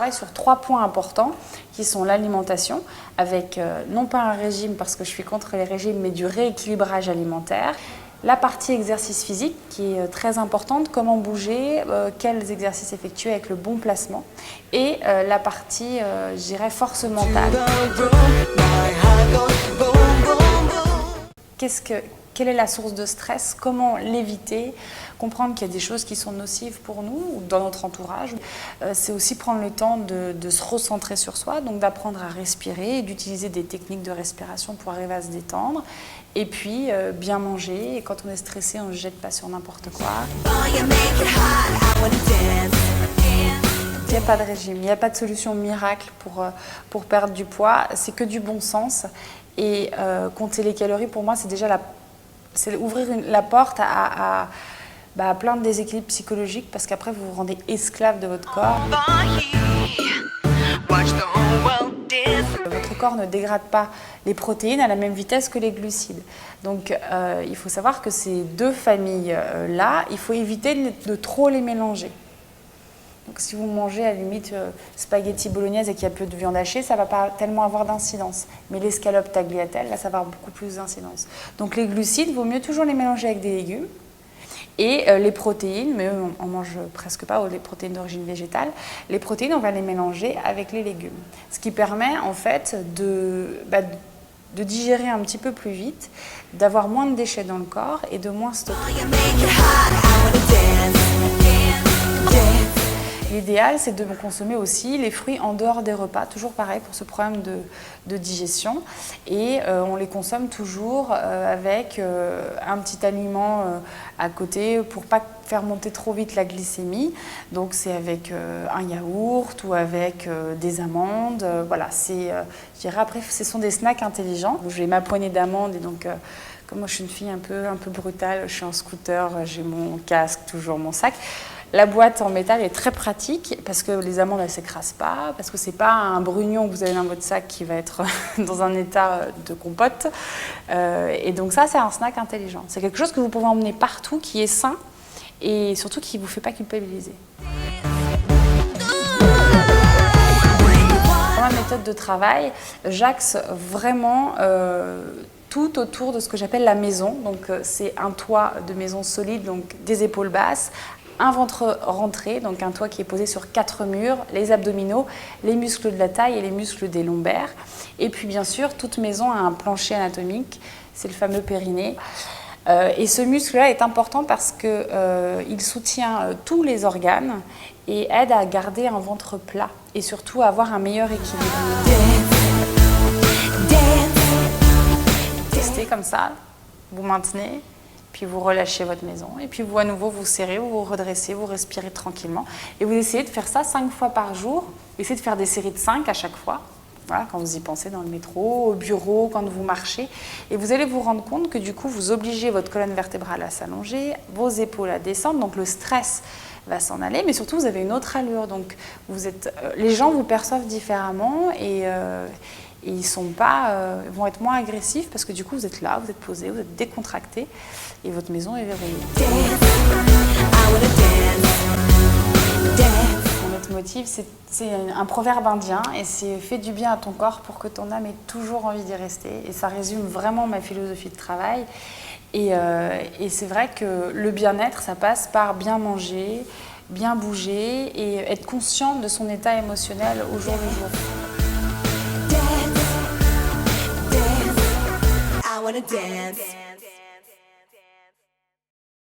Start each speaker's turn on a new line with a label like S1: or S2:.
S1: travaille sur 3 points importants qui sont l'alimentation, avec non pas un régime parce que je suis contre les régimes, mais du rééquilibrage alimentaire. La partie exercice physique qui est très importante, comment bouger, quels exercices effectuer avec le bon placement. Et la partie, je dirais, force mentale. Quelle est la source de stress? Comment l'éviter? Comprendre qu'il y a des choses qui sont nocives pour nous ou dans notre entourage. C'est aussi prendre le temps de se recentrer sur soi, donc d'apprendre à respirer et d'utiliser des techniques de respiration pour arriver à se détendre. Et puis, bien manger. Et quand on est stressé, on ne se jette pas sur n'importe quoi. Il n'y a pas de régime, il n'y a pas de solution miracle pour perdre du poids. C'est que du bon sens. Et compter les calories, pour moi, c'est déjà c'est ouvrir la porte à plein de déséquilibres psychologiques parce qu'après, vous vous rendez esclave de votre corps. Votre corps ne dégrade pas les protéines à la même vitesse que les glucides. Donc, il faut savoir que ces deux familles-là, il faut éviter de trop les mélanger. Donc, si vous mangez à la limite spaghetti bolognaise et qu'il y a peu de viande hachée, ça ne va pas tellement avoir d'incidence. Mais l'escalope tagliatelle, là, ça va avoir beaucoup plus d'incidence. Donc, les glucides, il vaut mieux toujours les mélanger avec des légumes. Et les protéines, mais on ne mange presque pas les protéines d'origine végétale, les protéines, on va les mélanger avec les légumes. Ce qui permet en fait de digérer un petit peu plus vite, d'avoir moins de déchets dans le corps et de moins stocker. L'idéal, c'est de consommer aussi les fruits en dehors des repas, toujours pareil pour ce problème de digestion. Et on les consomme toujours avec un petit aliment à côté pour ne pas faire monter trop vite la glycémie. Donc c'est avec un yaourt ou avec des amandes. Voilà, je dirais après, ce sont des snacks intelligents. J'ai ma poignée d'amandes et donc... comme moi je suis une fille un peu brutale, je suis en scooter, j'ai mon casque, toujours mon sac. La boîte en métal est très pratique parce que les amandes ne s'écrasent pas, parce que ce n'est pas un brugnon que vous avez dans votre sac qui va être dans un état de compote. Et donc ça, c'est un snack intelligent. C'est quelque chose que vous pouvez emmener partout, qui est sain et surtout qui ne vous fait pas culpabiliser. Dans ma méthode de travail, j'axe vraiment tout autour de ce que j'appelle la maison. Donc c'est un toit de maison solide, donc des épaules basses, un ventre rentré, donc un toit qui est posé sur 4 murs, les abdominaux, les muscles de la taille et les muscles des lombaires. Et puis bien sûr, toute maison a un plancher anatomique, c'est le fameux périnée. Et ce muscle-là est important parce qu'il soutient tous les organes et aide à garder un ventre plat et surtout à avoir un meilleur équilibre. Testez comme ça, vous maintenez. Puis vous relâchez votre maison et puis vous à nouveau vous serrez, vous vous redressez, vous respirez tranquillement et vous essayez de faire ça 5 fois par jour. Essayez de faire des séries de 5 à chaque fois, voilà, quand vous y pensez dans le métro, au bureau, quand vous marchez. Et vous allez vous rendre compte que du coup vous obligez votre colonne vertébrale à s'allonger, vos épaules à descendre, donc le stress va s'en aller, mais surtout vous avez une autre allure. Donc les gens vous perçoivent différemment et ils vont être moins agressifs parce que du coup vous êtes là, vous êtes posé, vous êtes décontracté et votre maison est verrouillée. Mon leitmotiv, c'est un proverbe indien et c'est « fais du bien à ton corps pour que ton âme ait toujours envie d'y rester ». Et ça résume vraiment ma philosophie de travail. Et c'est vrai que le bien-être, ça passe par bien manger, bien bouger et être conscient de son état émotionnel au jour le jour. I wanna dance.